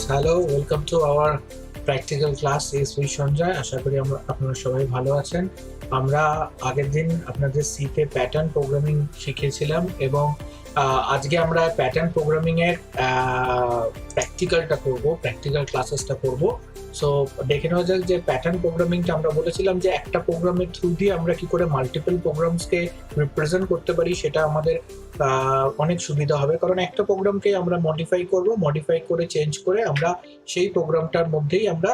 Hello, welcome to our practical class. ইস উই সঞ্জয়। আশা করি আপনারা সবাই ভালো আছেন। আমরা আগের দিন আপনাদের সিতে প্যাটার্ন প্রোগ্রামিং শিখিয়েছিলাম এবং আজকে আমরা প্যাটার্ন প্রোগ্রামিং এর প্র্যাকটিক্যালটা করব, প্র্যাকটিক্যাল ক্লাসেসটা করব। সো দেখে নেওয়া যাক যে প্যাটার্ন প্রোগ্রামিংটা আমরা বলেছিলাম যে একটা প্রোগ্রামের থ্রু দিয়ে আমরা কি করে মাল্টিপল প্রোগ্রামসকে রিপ্রেজেন্ট করতে পারি, সেটা আমাদের অনেক সুবিধা হবে। কারণ একটা প্রোগ্রামকে আমরা মডিফাই করে চেঞ্জ করে আমরা সেই প্রোগ্রামটার মধ্যেই আমরা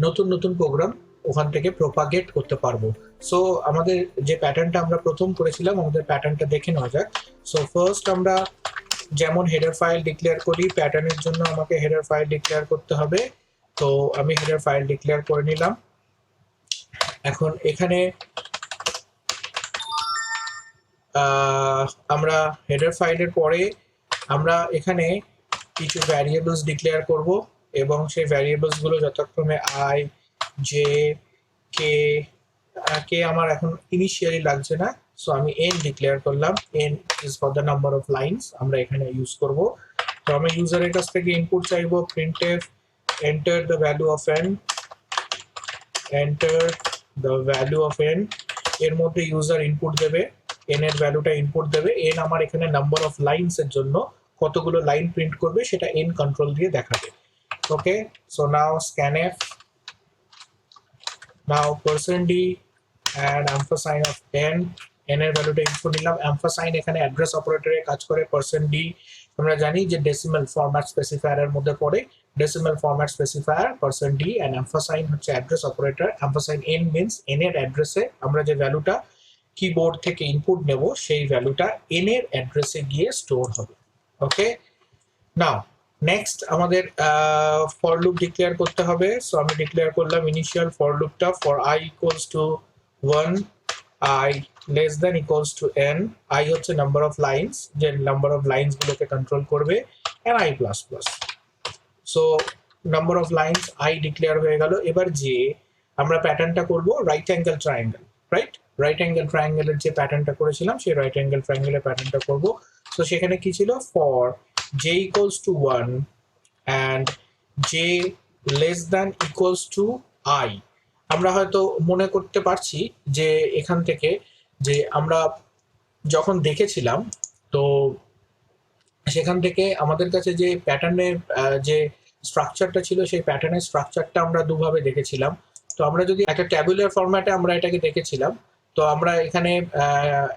নতুন নতুন প্রোগ্রাম ওখান থেকে প্রোপাগেট করতে পারবো। সো আমাদের যে প্যাটার্নটা আমরা প্রথম করেছিলাম, আমাদের প্যাটার্নটা দেখে নেওয়া যাক। সো ফার্স্ট আমরা যেমন হেডার ফাইল ডিক্লেয়ার করি, প্যাটার্নের জন্য আমাকে হেডার ফাইল ডিক্লেয়ার করতে হবে। তো আমি হেডার ফাইল ডিক্লেয়ার করে নিলাম। এখন এখানে আমরা হেডার ফাইলের পরে আমরা এখানে কিছু ভ্যারিয়েবলস ডিক্লেয়ার করব এবং সেই ভ্যারিয়েবলস গুলো যথাক্রমে আই, জে, কে। কে আমার এখন ইনিশিয়ালি লাগছে না, সো আমি এন ডিক্লেয়ার করলাম। N is for the number of lines, আমরা এখানে ইউজ করব। তো আমি ইউজারের কাছ থেকে ইনপুট চাইবো printf enter the value of n, enter the value of n। এর মধ্যে ইউজার ইনপুট দেবে, n এর ভ্যালুটা ইনপুট দেবে। n আমার এখানে নাম্বার অফ লাইনস এর জন্য কতগুলো লাইন প্রিন্ট করবে সেটা n কন্ট্রোল দিয়ে দেখাবে। Okay, so now scanf, now %d and ampersand of n, n এর ভ্যালুটা ইনপুট নিলাম। ampersand এখানে অ্যাড্রেস অপারেটরে কাজ করে। %d আমরা জানি যে ডেসিমাল ফরম্যাট স্পেসিফায়ার এর মধ্যে পড়ে। Decimal format specifier %d and ampersand হচ্ছে address operator. ampersand n means n এর অ্যাড্রেসে আমরা যে ভ্যালুটা কিবোর্ড থেকে ইনপুট নেব সেই ভ্যালুটা n এর অ্যাড্রেসে গিয়ে স্টোর হবে। ওকে, নাও নেক্সট আমাদের ফর লুপ ডিক্লেয়ার করতে হবে। সো আমি ডিক্লেয়ার করলাম ইনিশিয়াল ফর লুপটা for i equals to 1, i less than equals to n। i হচ্ছে নাম্বার অফ লাইনস, যে নাম্বার অফ লাইনস গুলোকে কন্ট্রোল করবে, and i plus plus. So number of lines i declare হয়ে গেল। এবার যে আমরা প্যাটার্নটা করব right angle triangle, right angle ট্রায়াঙ্গেলের যে প্যাটার্নটা করেছিলাম সেই রাইট অ্যাঙ্গেল ট্রায়াঙ্গেলের প্যাটার্নটা করব। সো সেখানে কি ছিল, for j equals to 1 and j less than equals to i। আমরা হয়তো মনে করতে পারছি যে এখান থেকে যে আমরা যখন দেখেছিলাম, তো সেখান থেকে আমাদের কাছে যে প্যাটার্নের যে স্ট্রাকচারটা ছিল সেই প্যাটার্নের স্ট্রাকচারটা আমরা দুভাবে দেখেছিলাম। তো আমরা যদি একটা ট্যাবুলার ফরম্যাটে আমরা এটাকে দেখেছিলাম, তো আমরা এখানে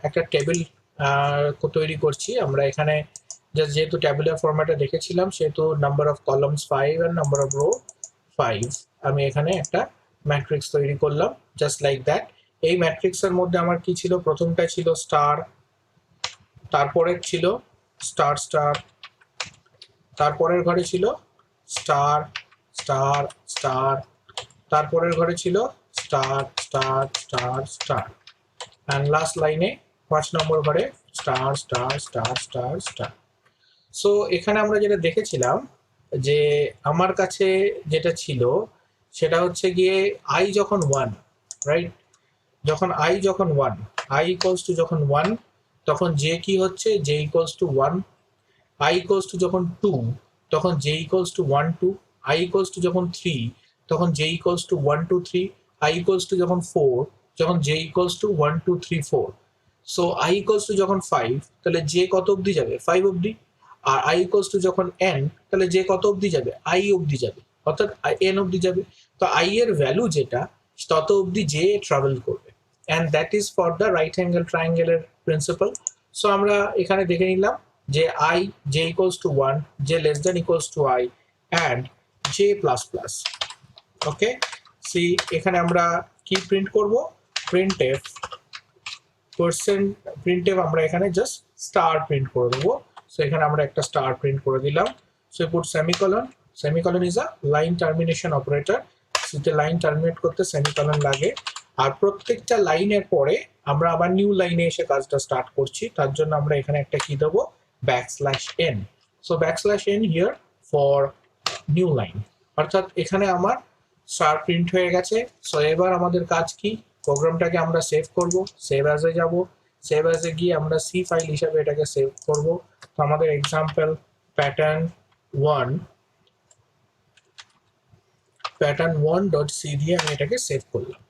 একটা টেবিল তৈরি করছি। আমরা এখানে যেহেতু ট্যাবুলার ফরম্যাটে দেখেছিলাম সেহেতু নাম্বার অফ কলামস 5 আর নাম্বার অফ রো 5, আমি এখানে একটা ম্যাট্রিক্স তৈরি করলাম জাস্ট লাইক দ্যাট। এই ম্যাট্রিক্সের মধ্যে আমার কি ছিল, প্রথমটা ছিল স্টার, তারপরে ছিল স্টার স্টার, তারপরের ঘরে ছিল স্টার স্টার স্টার, তারপরের ঘরে ছিল star star star star, and last লাইনে 5 নম্বর ঘরে star star star star star. So এখানে আমরা যেটা দেখেছিলাম যে আমার কাছে যেটা ছিল সেটা হচ্ছে গিয়ে i যখন 1, রাইট, যখন i 1 তখন j কি হচ্ছে, j equals to 1। i equals two যখন 2 তখন j equals to 1 2। i equals two যখন 3 তখন j equals to 1 2 3। i equals two যখন 4 যখন j equals to 1 2 3 4। So i equals two যখন 5 তাহলে j কত অবধি যাবে, 5 অবধি। আর i ইকুয়ালস টু যখন n তাহলে j কত অবধি যাবে, i অবধি যাবে, অর্থাৎ n অবধি যাবে। তো i এর ভ্যালু যেটা তত অবধি j ট্রাভেল করবে, and that is for the right angle triangle এর প্রিন্সিপাল। সো আমরা এখানে দেখে নিলাম যে i j equals to 1, j less than equals to i and j plus plus। Okay, সি এখানে আমরা কি প্রিন্ট করব, printf আমরা এখানে জাস্ট স্টার প্রিন্ট করে দেবো। সো এখানে আমরা একটা স্টার প্রিন্ট করে দিলাম। So put semicolon is a line termination operator. সিতে লাইন টার্মিনেট করতে সেমিকলন লাগে। আর প্রত্যেকটা লাইনের পরে আমরা আবার নিউ লাইনে এসে কাজটা স্টার্ট করছি, তার জন্য আমরা এখানে একটা কি দেবো, \n। So \n here for new line, অর্থাৎ এখানে আমার স্টার প্রিন্ট হয়ে গেছে। সো এবার আমাদের কাজ কি, প্রোগ্রামটাকে আমরা সেভ করব, সেভ অ্যাজে যাব, সেভ অ্যাজে গিয়ে আমরা সি ফাইল হিসাবে এটাকে সেভ করব। তো আমাদের এক্সাম্পল প্যাটার্ন 1 pattern1.c দিয়ে আমি এটাকে সেভ করলাম।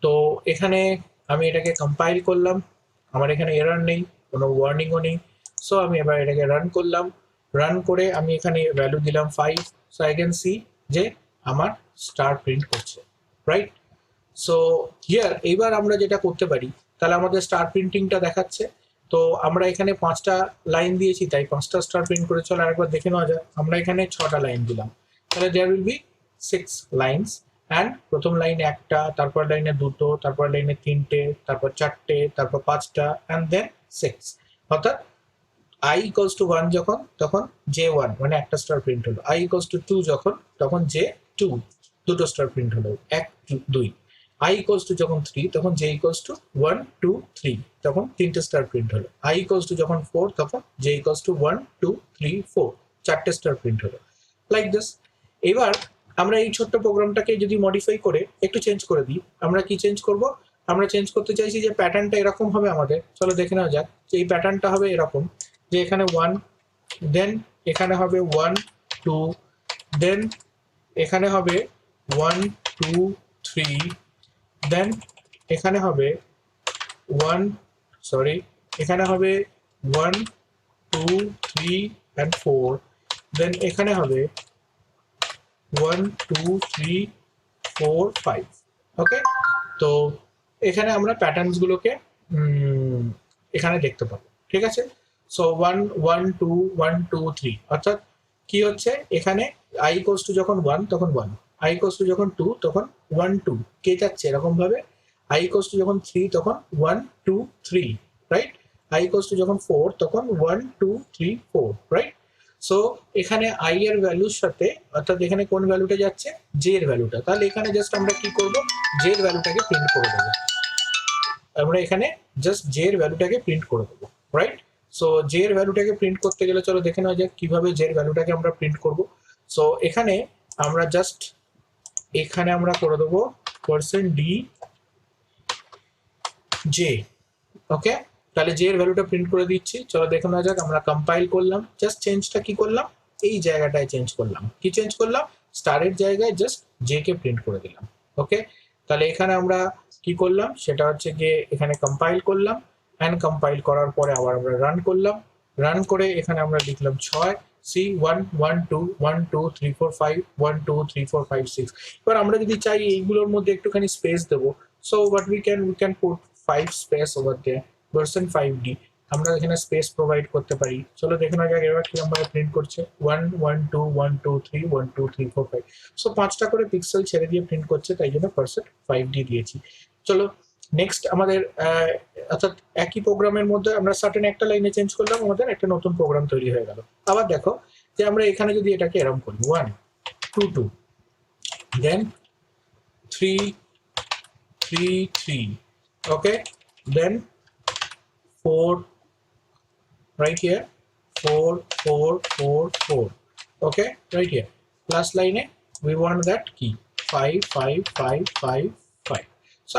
তো এখানে আমি এটাকে কম্পাইল করলাম, আমার এখানে এরর নেই, কোনো ওয়ার্নিংও নেই। সো আমি এবার এটাকে রান করলাম, রান করে আমি এখানে ভ্যালু দিলাম 5। সো আই ক্যান সি যে আমার স্টার প্রিন্ট করছে, রাইট? সো হিয়ার এইবার আমরা যেটা করতে পারি, তাহলে আমাদের স্টার প্রিন্টিংটা দেখাচ্ছে। তো আমরা এখানে 5টা লাইন দিয়েছি, তাই 5টা স্টার প্রিন্ট করে চলো আরেকবার দেখে নেওয়া যায়। আমরা এখানে 6টা লাইন দিলাম, তাহলে there will be 6 lines. And প্রথম লাইনে একটা, তারপর লাইনে দুটো, তারপর লাইনে তিনটে, তারপর চারটে, তারপর 5টা, অ্যান্ড দেন 6। অর্থাৎ i ইকুয়ালস টু 1 যখন, তখন j1 মানে একটা স্টার প্রিন্ট হলো। i ইকুয়ালস টু 2 যখন, তখন j2 দুটো স্টার প্রিন্ট হলো, 1 2। i ইকুয়ালস টু যখন 3, তখন j ইকুয়ালস টু 1 2 3, তখন তিনটে স্টার প্রিন্ট হলো। i ইকুয়ালস টু যখন 4, তখন j ইকুয়ালস টু 1 2 3 4, চারটে স্টার প্রিন্ট হলো, লাইক দিস। এবার আমরা এই ছোট্ট প্রোগ্রামটাকে যদি মডিফাই করে একটু চেঞ্জ করে দিই, আমরা কি চেঞ্জ করব? আমরা চেঞ্জ করতে চাইছি যে প্যাটার্নটা এরকম হবে আমাদের। চলো দেখে নেওয়া যাক যে এই প্যাটার্নটা হবে এরকম, যে এখানে 1, দেন এখানে হবে 1 2, দেন এখানে হবে 1 2 3, দেন এখানে হবে 1 সরি এখানে হবে 1 2 3 and 4, দেন এখানে হবে 1 2 3 4 5। ওকে, তো এখানে আমরা প্যাটার্নস গুলোকে এখানে দেখতে পাবো, ঠিক আছে? সো 1 1 2 1 2 3, অর্থাৎ কি হচ্ছে এখানে i ইকুয়ালস টু যখন 1 তখন 1, i ইকুয়ালস টু যখন 2 তখন 1 2, কে যাচ্ছে এরকম ভাবে। i ইকুয়ালস টু যখন 3 তখন 1 2 3, রাইট? i ইকুয়ালস টু যখন 4 তখন 1 2 3 4, রাইট? সো এখানে i এর ভ্যালুর সাথে, অর্থাৎ এখানে কোন ভ্যালুটা যাচ্ছে, j এর ভ্যালুটা, তাহলে এখানে জাস্ট আমরা কি করব, j এর ভ্যালুটাকে প্রিন্ট করে দেবো। আমরা এখানে জাস্ট j এর ভ্যালুটাকে প্রিন্ট করে দেবো, রাইট? সো j এর ভ্যালুটাকে প্রিন্ট করতে গেলে চলো দেখে নেওয়া যাক কিভাবে j এর ভ্যালুটাকে আমরা প্রিন্ট করব। সো এখানে আমরা জাস্ট এখানে আমরা করে দেবো %d j। ওকে, তাহলে j এর ভ্যালুটা প্রিন্ট করে দিচ্ছি, চলো দেখে নেওয়া যাক। আমরা কম্পাইল করলাম, জাস্ট চেঞ্জটা কি করলাম, এই জায়গাটায় চেঞ্জ করলাম। কি চেঞ্জ করলাম? স্টারের জায়গায় জাস্ট j কে প্রিন্ট করে দিলাম। ওকে, তাহলে এখানে আমরা কি করলাম সেটা হচ্ছে গিয়ে এখানে কম্পাইল করলাম, অ্যান্ড কম্পাইল করার পরে আবার আমরা রান করলাম, রান করে এখানে আমরা লিখলাম 6 সি 1 1 2 1 2 3 4 5 1 2 3 4 5 6। এবার আমরা যদি চাই এইগুলোর মধ্যে একটুখানি স্পেস দেবো, so what we can put 5 space over there, %5d আমরা এখানে স্পেস প্রোভাইড করতে পারি। চলো দেখে নেওয়া যাক এবার কিরকম ভাবে প্রিন্ট করছে। 1 1 2 1 2 3 1 2 3 4 5, সো 5টা করে পিক্সেল ছেড়ে দিয়ে প্রিন্ট করছে, তাই জন্য %5d দিয়েছি। চলো নেক্সট আমাদের অর্থাৎ একই প্রোগ্রামের মধ্যে আমরা সার্টেন একটা লাইনে চেঞ্জ করলাম, আমাদের একটা নতুন প্রোগ্রাম তৈরি হয়ে গেল। আবার দেখো যে আমরা এখানে যদি এটাকে এরকম করি 1 2 2, দেন 3 3 3, ওকে, দেন 4 right here, 4 4 4 4, okay, right here, last line we want that key 5 5 5 5 5। so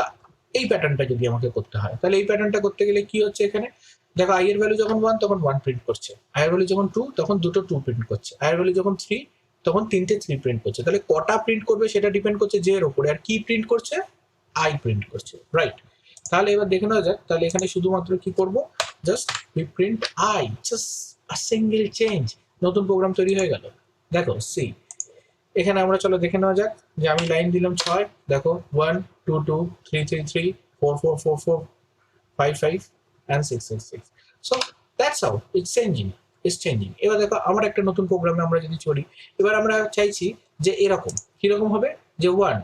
এই প্যাটার্নটা যদি আমাকে করতে হয়, তাহলে এই প্যাটার্নটা করতে গেলে কি হচ্ছে, এখানে দেখো i এর ভ্যালু যখন 1 তখন 1 প্রিন্ট করছে, i এর ভ্যালু যখন 2 তখন দুটো 2 প্রিন্ট করছে, i এর ভ্যালু যখন 3 তখন তিনটে 3 প্রিন্ট করছে। তাহলে কটা প্রিন্ট করবে সেটা ডিপেন্ড করছে j এর উপরে, আর কি প্রিন্ট করছে, i প্রিন্ট করছে, রাইট? তাহলে এবার দেখে নেওয়া যাক, তাহলে এখানে শুধুমাত্র কি করব, just we print I, just a single change, নতুন প্রোগ্রাম তৈরি হয়ে গেল। দেখো সি এখানে আমরা চলো দেখে নেওয়া যাক যে আমি লাইন দিলাম 6, দেখো 1 2 2 3 3 3 4 4 4 4 5 5 and 6 6 6। so that's how it's changing। এবার দেখো আমার একটা নতুন প্রোগ্রামে আমরা যদি চলি, এবার আমরা চাইছি যে এরকম কিরকম হবে, যে 1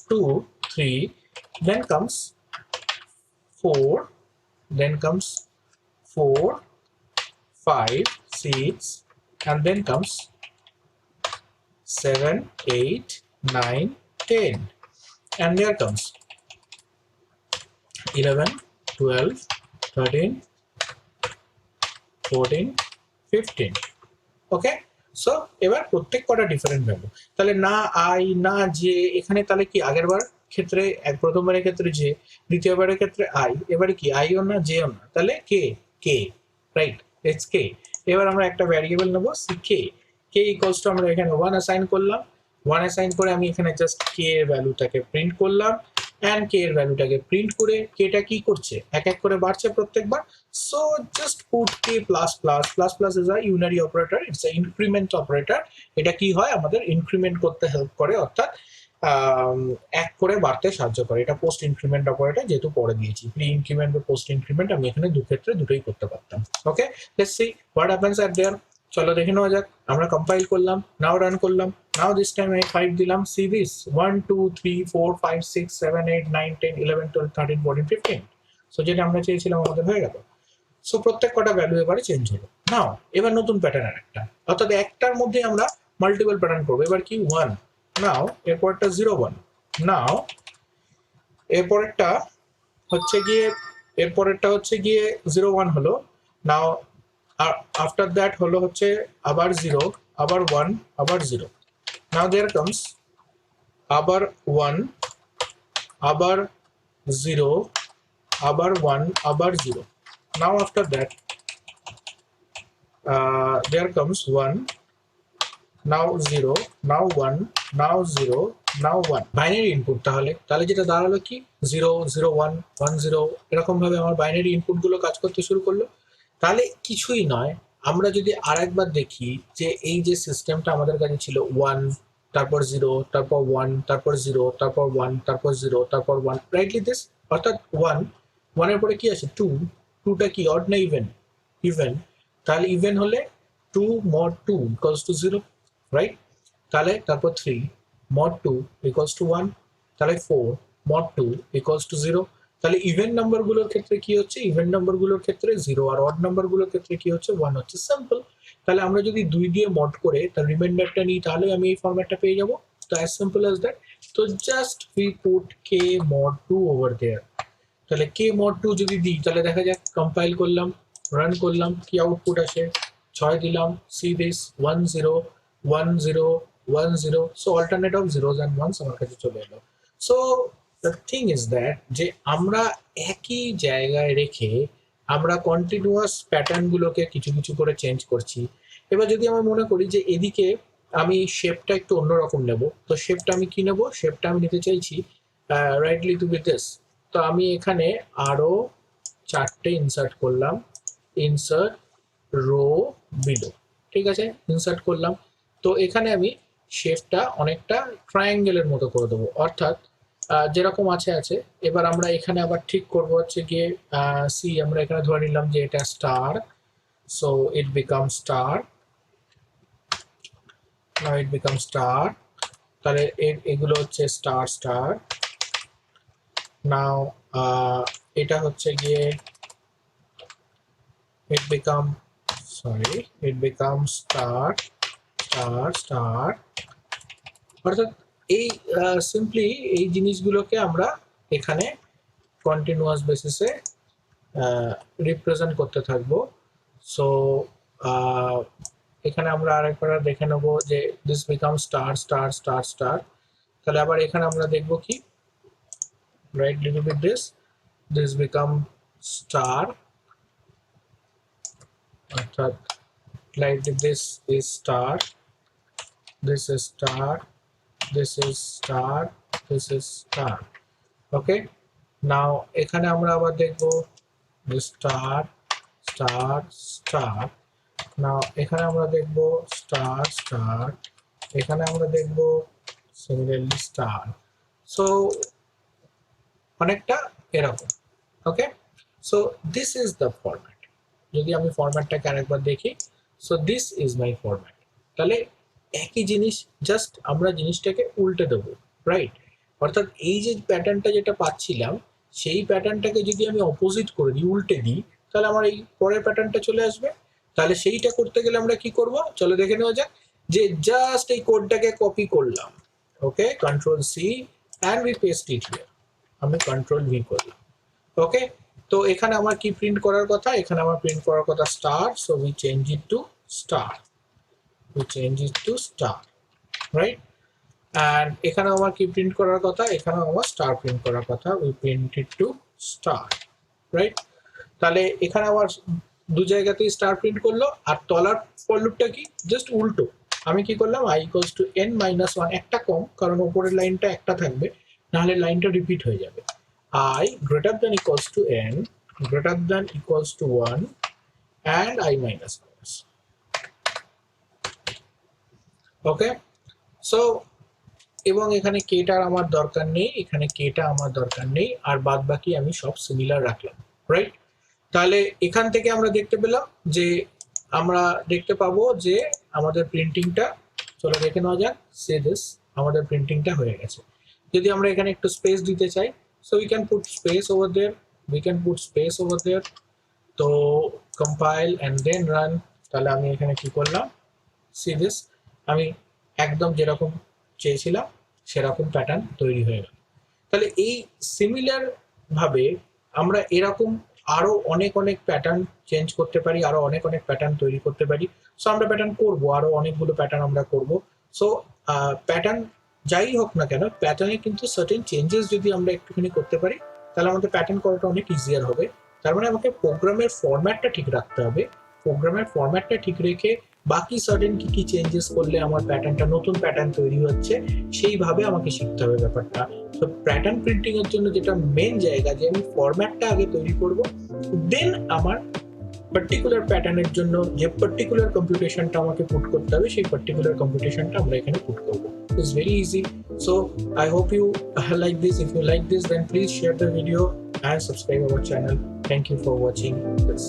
2 3, then comes 4, then comes 4 5 6, and then comes 7 8 9 10, and there comes 11 12 13 14 15। Okay, so এবার প্রত্যেক কটা ডিফারেন্ট ভ্যালু, তাহলে না i না j, এখানে তাহলে কি আগের বার ক্ষেত্রে প্রথমবারের ক্ষেত্রে j, দ্বিতীয়বারের ক্ষেত্রে i, এবারে কি i ও না j ও না, তাহলে k, রাইট, ইটস k। এবার আমরা একটা ভ্যারিয়েবল নেব ck, k ইকুয়ালস টু আমরা এখানে 1 অ্যাসাইন করলাম, 1 অ্যাসাইন করে আমি এখানে জাস্ট কে এর ভ্যালুটাকে প্রিন্ট করলাম এন্ড কে এর ভ্যালুটাকে প্রিন্ট করে কেটা কি করছে এক এক করে বাড়ছে প্রত্যেকবার। So just put k plus plus plus plus is a unary operator, it's a increment operator. এটা কি হয় আমাদের ইনক্রিমেন্ট করতে হেল্প করে, অর্থাৎ এক করে বাড়তে সাহায্য করে। এটা পোস্ট ইনক্রিমেন্ট অপারেটর, যেহেতু পরে দিয়েছি প্রি ইনক্রিমেন্ট বা পোস্ট ইনক্রিমেন্ট, আমি এখানে দু ক্ষেত্রে দুটোই করতে পারতাম। Okay, let's see what happens at there. চলো দেখে নেওয়া যাক। আমরা কম্পাইল করলাম, নাও রান করলাম, নাও দিস টাইম আমি 5 দিলাম। See this 1 2 3 4 5 6 7 8 9 10 11 12 13 14 15। সো যেটা আমরা চেয়েছিলাম আমাদের হয়ে গেল। সো প্রত্যেক কটা ভ্যালু এবারে চেঞ্জ হলো। নাও এবার নতুন প্যাটার্ন একটা, অর্থাৎ একটার মধ্যে আমরা মাল্টিপল প্যাটার্ন করবো। এবার কি 1, নাও এরপরটা 0 1, নাও এরপরেরটা হচ্ছে গিয়ে 0 1 হলো। নাও আফটার দ্যাট হলো হচ্ছে আবার 0, আবার 1, আবার 0। নাও দেয়ার কামস আবার 1, আবার 0, আবার 1, আবার 0। Now after that there comes 1, now 0, now 1, now 0, now 1। Binary input. তাহলে যেটা দাঁড়ালো কি 0 0 1 1 0, এরকম ভাবে আমার বাইনারি ইনপুট গুলো কাজ করতে শুরু করলো। তাহলে কিছুই নয়, আমরা যদি আরেকবার দেখি যে এই যে সিস্টেমটা আমাদের কাছে ছিল 1 তারপর 0 তারপর 1 তারপর 0 তারপর 1 তারপর 0 তারপর 1, রাইটলি দিস। অর্থাৎ 1 এর পরে কি আছে 2, 2টা কি অড না ইভেন? ইভেন। তাহলে ইভেন হলে 2 mod 2 equals to 0, রাইট? তাহলে তারপর 3 mod 2 equals to 1, তাহলে 4 mod 2 equals to 0। তাহলে ইভেন নাম্বার গুলোর ক্ষেত্রে কি হচ্ছে, ইভেন নাম্বার গুলোর ক্ষেত্রে 0, আর অড নাম্বার গুলোর ক্ষেত্রে কি হচ্ছে 1 হচ্ছে। সিম্পল। তাহলে আমরা যদি 2 দিয়ে মড করে তার রিমাইন্ডারটা নিই, তাহলে আমি এই ফরম্যাটটা পেয়ে যাব। তো অ্যাজ সিম্পল অ্যাজ দ্যাট। তো just we put K mod 2 over there. তাহলে কে mod 2 যদি দিই, তাহলে দেখা যাক, কম্পাইল করলাম, রান করলাম, কি আউটপুট আসে। 6 দিলাম, see this 1 0 1 0 1 0। So alternate of zeros and ones আমার কাছে চলে এলো। So the thing is that যে আমরা একই জায়গায় রেখে আমরা কন্টিনিউয়াস প্যাটার্ন গুলোকে কিছু কিছু করে চেঞ্জ করছি। এবার যদি আমি মনে করি যে এদিকে আমি শেপটা একটু অন্যরকম নেব, তো শেপটা আমি কি নেব? শেপটা আমি নিতে চাইছি রাইটলি টু বি দিস। তো আমি এখানে আরো 4টে ইনসার্ট করলাম, ইনসার্ট রো বিলো, ঠিক আছে, ইনসার্ট করলাম। তো এখানে আমি শেপটা অনেকটা ট্রায়াঙ্গেলের মতো করে দেবো, অর্থাৎ যেরকম আছে। এবার আমরা এখানে আবার ঠিক করবো হচ্ছে গিয়ে সি, আমরা এখানে ধরে নিলাম যে এটা star, so it become star, now it become star. তাহলে এগুলো হচ্ছে স্টার স্টার। নাও এটা হচ্ছে গিয়ে it becomes star star star। অর্থাৎ এই সিম্পলি এই জিনিসগুলোকে আমরা এখানে কন্টিনিউয়াস বেসিসে রিপ্রেজেন্ট করতে থাকবো। সো এখানে আমরা আরেকবার দেখে নেব যে this become star star star star. তাহলে আবার এখানে আমরা দেখবো কি right little bit this become star, অর্থাৎ like this is star, this is star, this is star, this is star। okay, now এখানে আমরা আবার দেখব স্টার স্টার স্টার। নাও এখানে আমরা দেখব স্টার স্টার, এখানে আমরা দেখব সিমিলারলি স্টার। সো অনেকটা এরকম। Okay, so this is the format. যদি আমি ফরম্যাটটাকে আরেকবার দেখি, so this is my format. তাহলে একই জিনিস, জাস্ট আমরা জিনিসটাকে উল্টে দেবো, রাইট? অর্থাৎ এই যে প্যাটার্নটা যেটা পাচ্ছিলাম, সেই প্যাটার্নটাকে যদি আমি অপোজিট করে দিই, উল্টে দিই, তাহলে আমার এই পরের প্যাটার্নটা চলে আসবে। তাহলে সেইটা করতে গেলে আমরা কি করব, চলো দেখে নেওয়া যাক। যে জাস্ট এই কোডটাকে কপি করলাম, okay, control C and we paste it here. আমি কন্ট্রোল ভি করলাম। ওকে, তো এখানে আমার কি প্রিন্ট করার কথা? এখানে আমার প্রিন্ট করার কথা star, so we change it to star, right? And এখানে আমার কি প্রিন্ট করার কথা? এখানে আমার স্টার প্রিন্ট করার কথা, we print it to star, right? তাহলে এখানে আমার দু জায়গাতেই স্টার প্রিন্ট করলো, আর তলার ফর লুপটা কি জাস্ট উল্টো, আমি কি করলাম i equals to n minus 1, একটা কম কারণ উপরের লাইনটা একটা থাকবে, নাহলে লাইনটা রিপিট হয়ে যাবে। I greater than equals to n greater than equals to 1 and I minus minus. Okay, so এবং এখানে কেটার আমার দরকার নেই, এখানে কেটা আমার দরকার নেই, আর বাদ বাকি আমি সব সিমিলার রাখলাম, রাইট? তাহলে এখান থেকে আমরা দেখতে পেলাম যে আমরা দেখতে পাবো যে আমাদের প্রিন্টিংটা, চলো দেখে নেওয়া যাক, সে দিস আমাদের প্রিন্টিংটা হয়ে গেছে। যদি আমরা এখানে একটু স্পেস দিতে চাই, so we can put space over there, we can put space over there. তো কম্পাইল অ্যান্ড দেন রান। তাহলে আমি এখানে কি করলাম, সি দিস, আমি একদম যেরকম চেয়েছিলাম সেরকম প্যাটার্ন তৈরি হয়ে গেল। তাহলে এই সিমিলার ভাবে আমরা এরকম আরো অনেক অনেক প্যাটার্ন চেঞ্জ করতে পারি, আরো অনেক অনেক প্যাটার্ন তৈরি করতে পারি। সো আমরা প্যাটার্ন করবো, আরো অনেকগুলো প্যাটার্ন আমরা করব। সো প্যাটার্ন যাই হোক না কেন, প্যাটার্নে কিন্তু সার্টেন চেঞ্জেস যদি আমরা একটুখানি করতে পারি, তাহলে আমাদের প্যাটার্ন করাটা অনেক ইজিয়ার হবে। তার মানে আমাকে প্রোগ্রামের ফরম্যাটটা ঠিক রাখতে হবে, প্রোগ্রামের ফরম্যাটটা ঠিক রেখে বাকি সার্টেন কি কি চেঞ্জেস করলে আমার প্যাটার্নটা নতুন প্যাটার্ন তৈরি হচ্ছে সেইভাবে আমাকে শিখতে হবে ব্যাপারটা। তো প্যাটার্ন প্রিন্টিং এর জন্য যেটা মেন জায়গা, যে আমি ফরম্যাটটা আগে তৈরি করব, দেন আমার পার্টিকুলার প্যাটার্নের জন্য যে পার্টিকুলার কম্পিউটেশনটা আমাকে পুট করতে হবে সেই পার্টিকুলার কম্পিউটেশনটা আমরা এখানে পুট করব। It's very easy. So I hope you like this. If you like this, then please share the video and subscribe our channel. Thank you for watching this.